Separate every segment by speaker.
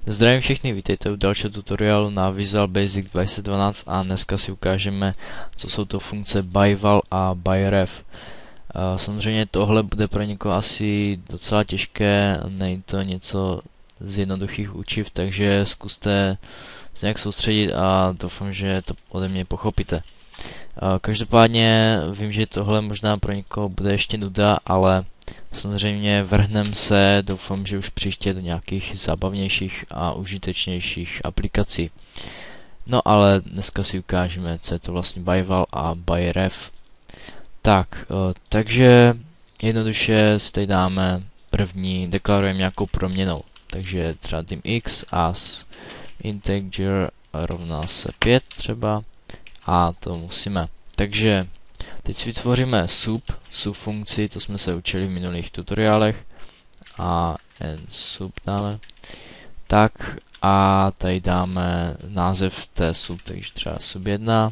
Speaker 1: Zdravím všechny, vítejte u dalšího tutoriálu na Visual Basic 2012 a dneska si ukážeme, co jsou to funkce ByVal a ByRef. Samozřejmě tohle bude pro někoho asi docela těžké, není to něco z jednoduchých učiv, takže zkuste se nějak soustředit a doufám, že to ode mě pochopíte. Každopádně vím, že tohle možná pro někoho bude ještě nuda, ale samozřejmě vrhnem se, doufám, že už příště do nějakých zábavnějších a užitečnějších aplikací. No ale dneska si ukážeme, co je to vlastně ByVal a ByRef. Takže jednoduše si tady dáme první, deklarujeme nějakou proměnou. Takže třeba dým x as integer rovná se 5 třeba a to musíme. Takže teď si vytvoříme sub funkci, to jsme se učili v minulých tutoriálech a sub dáme. Tak a tady dáme název té sub, takže třeba sub1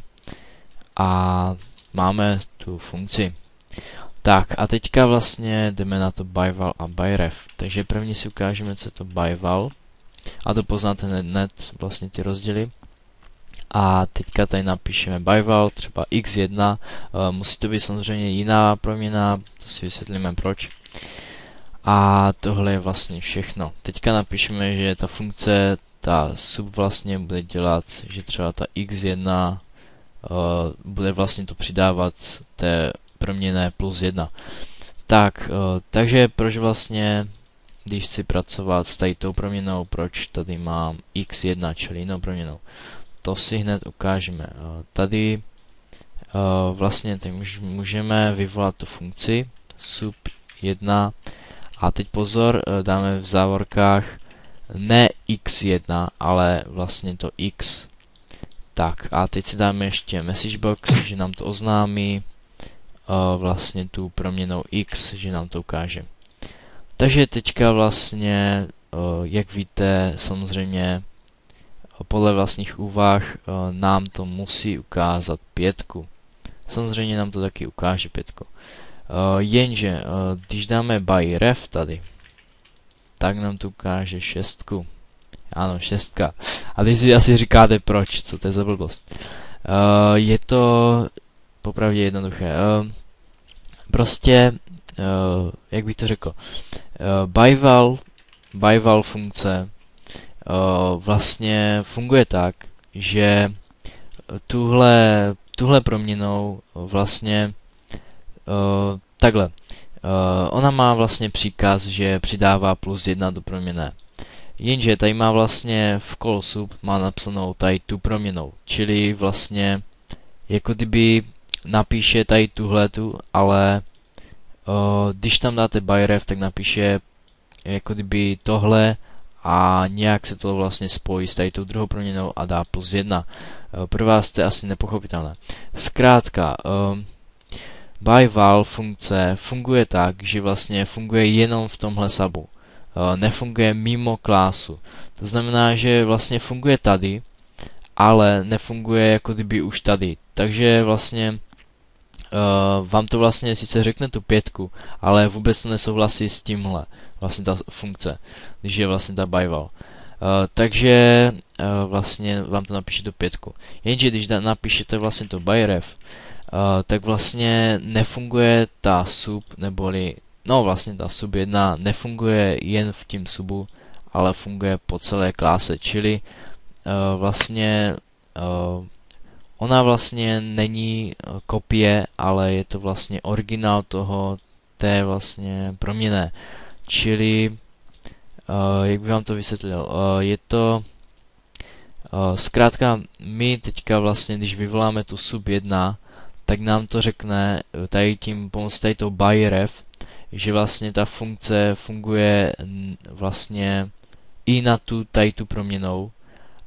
Speaker 1: a máme tu funkci. Tak a teďka vlastně jdeme na to ByVal a ByRef. Takže první si ukážeme, co je to ByVal a to poznáte hned vlastně ty rozdíly. A teďka tady napíšeme ByVal, třeba x1, musí to být samozřejmě jiná proměna, to si vysvětlíme proč. A tohle je vlastně všechno. Teďka napíšeme, že ta funkce, ta sub vlastně bude dělat, že třeba ta x1 bude vlastně to přidávat té proměnné plus 1. Takže proč vlastně, když chci pracovat s tady tou proměnou, proč tady mám x1, čili jinou proměnou? To si hned ukážeme. Tady vlastně tady můžeme vyvolat tu funkci sub1 a teď pozor, dáme v závorkách ne x1, ale vlastně to x. Tak a teď si dáme ještě messagebox, že nám to oznámí vlastně tu proměnou x, že nám to ukáže. Takže teďka vlastně, jak víte, samozřejmě podle vlastních úvah nám to musí ukázat 5. Samozřejmě nám to taky ukáže 5. Jenže, když dáme ByRef tady, tak nám to ukáže 6. Ano, 6. A teď si asi říkáte proč, co to je za blbost. Je to popravdě jednoduché. Prostě, jak bych to řekl, ByVal funkce vlastně funguje tak, že tuhle proměnou vlastně takhle. Ona má vlastně příkaz, že přidává plus 1 do proměnné. Jenže tady má vlastně v call sub má napsanou tady tu proměnou, čili vlastně jako kdyby napíše tady tuhletu, ale když tam dáte ByRef, tak napíše jako kdyby tohle a nějak se to vlastně spojí s tady tou druhou proměnou a dá plus 1. Pro vás to je asi nepochopitelné. Zkrátka, ByVal funkce funguje tak, že vlastně funguje jenom v tomhle subu. Nefunguje mimo klásu. To znamená, že vlastně funguje tady, ale nefunguje jako kdyby už tady. Takže vlastně vám to vlastně sice řekne tu 5, ale vůbec to nesouhlasí s tímhle, vlastně ta funkce, když je vlastně ta ByVal. Takže vlastně vám to napíše tu 5. Jenže když napíšete vlastně to ByRef, tak vlastně nefunguje ta sub, neboli, no vlastně ta sub1 nefunguje jen v tím subu, ale funguje po celé kláse, čili vlastně ona vlastně není kopie, ale je to vlastně originál té vlastně proměnné. Čili, jak bych vám to vysvětlil, je to, zkrátka my teďka vlastně, když vyvoláme tu sub1, tak nám to řekne tady tím pomocí tady toho ByRef, že vlastně ta funkce funguje vlastně i na tady tu proměnou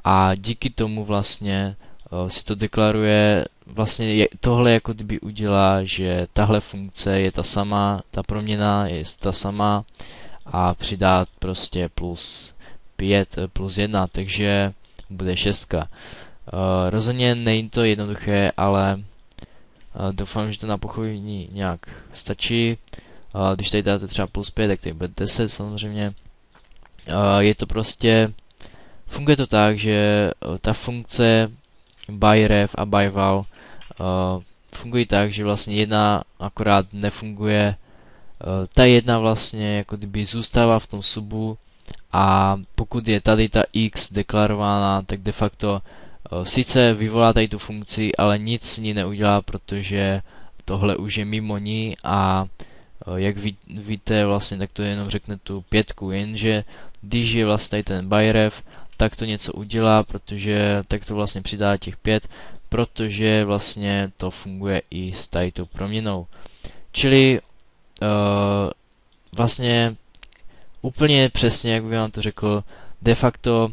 Speaker 1: a díky tomu vlastně si to deklaruje, vlastně tohle jako kdyby udělá, že tahle funkce je ta sama, ta proměna je ta sama a přidá prostě plus 5 plus 1, takže bude 6. Rozhodně není to jednoduché, ale doufám, že to na pochopení nějak stačí. Když tady dáte třeba plus 5, tak tady bude 10 samozřejmě. Je to prostě Funguje to tak, že ta funkce byref a byval fungují tak, že vlastně jedna akorát nefunguje, ta jedna vlastně jako kdyby zůstává v tom subu a pokud je tady ta x deklarována, tak de facto sice vyvolá tady tu funkci, ale nic s ní neudělá, protože tohle už je mimo ní a jak víte vlastně, tak to jenom řekne tu 5, jenže když je vlastně tady ten byref, tak to něco udělá, protože tak to vlastně přidá těch 5, protože vlastně to funguje i s tady tou proměnou. Čili vlastně úplně přesně, jak bych vám to řekl, de facto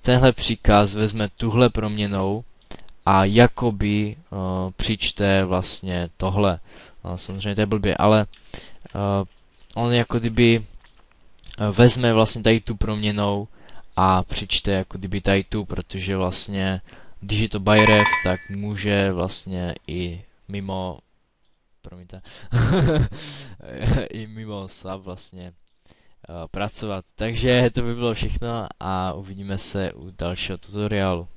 Speaker 1: tenhle příkaz vezme tuhle proměnou a jakoby přičte vlastně tohle. Samozřejmě to je blbě, ale on jako kdyby vezme vlastně tady tu proměnou a přičte jako kdyby tady tu, protože vlastně když je to byref, tak může vlastně i mimo, promiňte, i mimo sub vlastně pracovat. Takže to by bylo všechno a uvidíme se u dalšího tutoriálu.